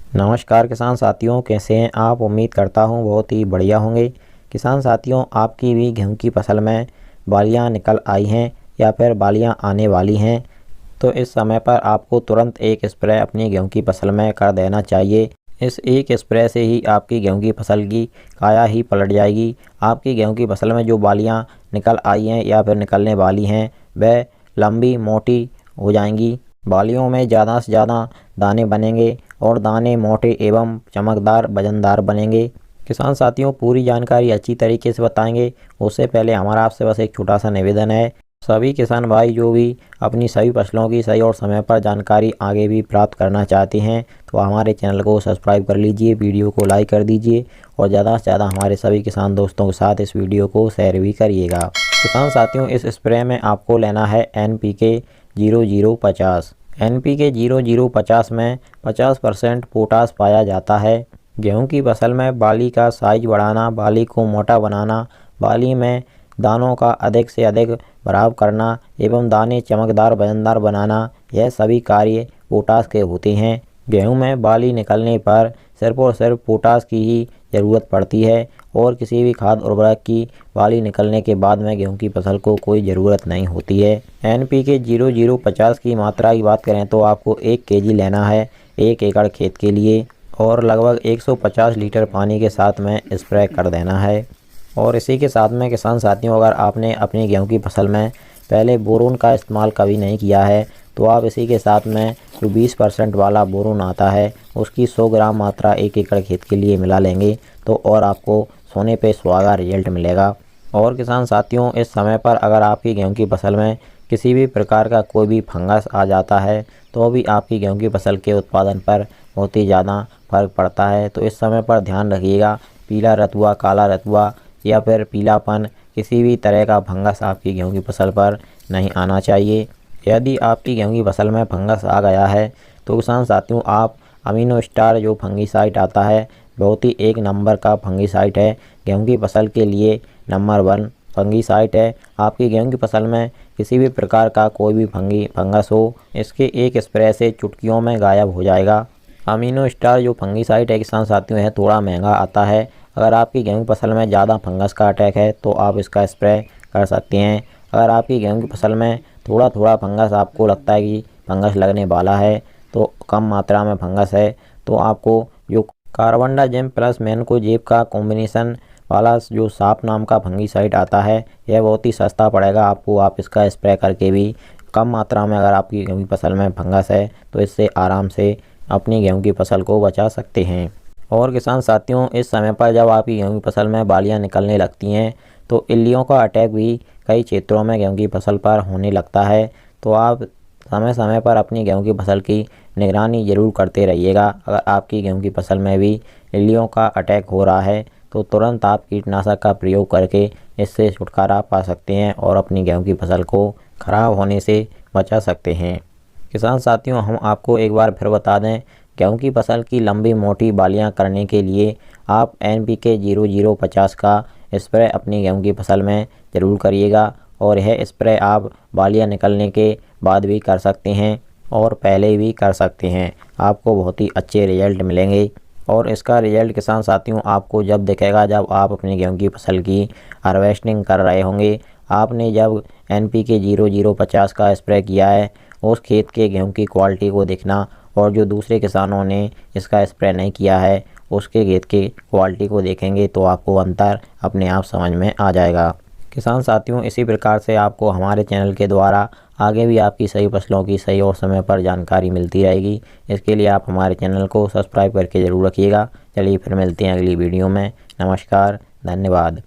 नमस्कार किसान साथियों, कैसे हैं आप। उम्मीद करता हूं बहुत ही बढ़िया होंगे। किसान साथियों, आपकी भी गेहूं की फसल में बालियां निकल आई हैं या फिर बालियां आने वाली हैं, तो इस समय पर आपको तुरंत एक स्प्रे अपनी गेहूं की फसल में कर देना चाहिए। इस एक स्प्रे से ही आपकी गेहूं की फसल की काया ही पलट जाएगी। आपकी गेहूं की फसल में जो बालियां निकल आई हैं या फिर निकलने वाली हैं, वह लंबी मोटी हो जाएंगी। बालियों में ज़्यादा से ज़्यादा दाने बनेंगे और दाने मोटे एवं चमकदार वजनदार बनेंगे। किसान साथियों, पूरी जानकारी अच्छी तरीके से बताएंगे, उससे पहले हमारा आपसे बस एक छोटा सा निवेदन है। सभी किसान भाई जो भी अपनी सभी फसलों की सही और समय पर जानकारी आगे भी प्राप्त करना चाहते हैं, तो हमारे चैनल को सब्सक्राइब कर लीजिए, वीडियो को लाइक कर दीजिए और ज़्यादा से ज़्यादा हमारे सभी किसान दोस्तों के साथ इस वीडियो को शेयर भी करिएगा। किसान साथियों, इस स्प्रे में आपको लेना है NPK 0050। NPK 0050 में 50% पोटास पाया जाता है। गेहूं की फसल में बाली का साइज बढ़ाना, बाली को मोटा बनाना, बाली में दानों का अधिक से अधिक भराव करना एवं दाने चमकदार वजनदार बनाना, यह सभी कार्य पोटास के होते हैं। गेहूं में बाली निकलने पर सिर्फ और सिर्फ पोटास की ही ज़रूरत पड़ती है और किसी भी खाद उर्वरक की बाली निकलने के बाद में गेहूं की फसल को कोई ज़रूरत नहीं होती है। NPK 0050 की मात्रा की बात करें तो आपको 1 kg लेना है 1 एकड़ खेत के लिए और लगभग 150 लीटर पानी के साथ में स्प्रे कर देना है। और इसी के साथ में किसान साथियों, अगर आपने अपनी गेहूं की फसल में पहले बोरोन का इस्तेमाल कभी नहीं किया है, तो आप इसी के साथ में जो 20% वाला बोरोन आता है उसकी 100 ग्राम मात्रा 1 एकड़ खेत के लिए मिला लेंगे, तो और आपको सोने पे सुहागा रिजल्ट मिलेगा। और किसान साथियों, इस समय पर अगर आपकी गेहूं की फसल में किसी भी प्रकार का कोई भी फंगस आ जाता है, तो भी आपकी गेहूं की फसल के उत्पादन पर बहुत ही ज़्यादा फर्क पड़ता है। तो इस समय पर ध्यान रखिएगा, पीला रतुआ, काला रतुआ या फिर पीलापन, किसी भी तरह का फंगस आपकी गेहूं की फसल पर नहीं आना चाहिए। यदि आपकी गेहूं की फसल में फंगस आ गया है, तो किसान साथियों, आप अमीनो स्टार जो फंगीसाइड आता है, बहुत ही 1 नंबर का फंगीसाइड है। गेहूं की फसल के लिए नंबर 1 फंगीसाइड है। आपकी गेहूं की फसल में किसी भी प्रकार का कोई भी फंगस हो, इसके एक स्प्रे से चुटकियों में गायब हो जाएगा। अमीनो स्टार जो फंगीसाइड है किसान साथियों, है थोड़ा महंगा आता है। अगर आपकी गेहूं की फसल में ज़्यादा फंगस का अटैक है तो आप इसका स्प्रे कर सकते हैं। अगर आपकी गेहूं की फसल में थोड़ा थोड़ा फंगस आपको लगता है कि फंगस लगने वाला है, तो कम मात्रा में फंगस है, तो आपको जो कार्बेंडाजिम प्लस मैनकोजेब का कॉम्बिनेशन वाला जो साप नाम का फंगीसाइड आता है, यह बहुत ही सस्ता पड़ेगा आपको। आप इसका स्प्रे करके भी कम मात्रा में, अगर आपकी गेहूं की फसल में फंगस है, तो इससे आराम से अपनी गेहूं की फसल को बचा सकते हैं। और किसान साथियों, इस समय पर जब आपकी गेहूं की फसल में बालियां निकलने लगती हैं, तो इल्लियों का अटैक भी कई क्षेत्रों में गेहूं की फसल पर होने लगता है। तो आप समय समय पर अपनी गेहूं की फसल की निगरानी ज़रूर करते रहिएगा। अगर आपकी गेहूं की फसल में भी इल्लियों का अटैक हो रहा है, तो तुरंत आप कीटनाशक का प्रयोग करके इससे छुटकारा पा सकते हैं और अपनी गेहूं की फसल को खराब होने से बचा सकते हैं। किसान साथियों, हम आपको एक बार फिर बता दें, गेहूं की फसल की लंबी मोटी बालियां करने के लिए आप NPK 0050 का स्प्रे अपनी गेहूं की फसल में ज़रूर करिएगा। और यह स्प्रे आप बालियां निकलने के बाद भी कर सकते हैं और पहले भी कर सकते हैं, आपको बहुत ही अच्छे रिजल्ट मिलेंगे। और इसका रिजल्ट किसान साथियों आपको जब दिखेगा, जब आप अपनी गेहूं की फसल की हार्वेस्टिंग कर रहे होंगे। आपने जब NPK 0050 का स्प्रे किया है, उस खेत के गेहूं की क्वालिटी को देखना, और जो दूसरे किसानों ने इसका स्प्रे नहीं किया है उसके खेत की क्वालिटी को देखेंगे, तो आपको अंतर अपने आप समझ में आ जाएगा। किसान साथियों, इसी प्रकार से आपको हमारे चैनल के द्वारा आगे भी आपकी सही फसलों की सही और समय पर जानकारी मिलती रहेगी। इसके लिए आप हमारे चैनल को सब्सक्राइब करके ज़रूर रखिएगा। चलिए फिर मिलते हैं अगली वीडियो में। नमस्कार, धन्यवाद।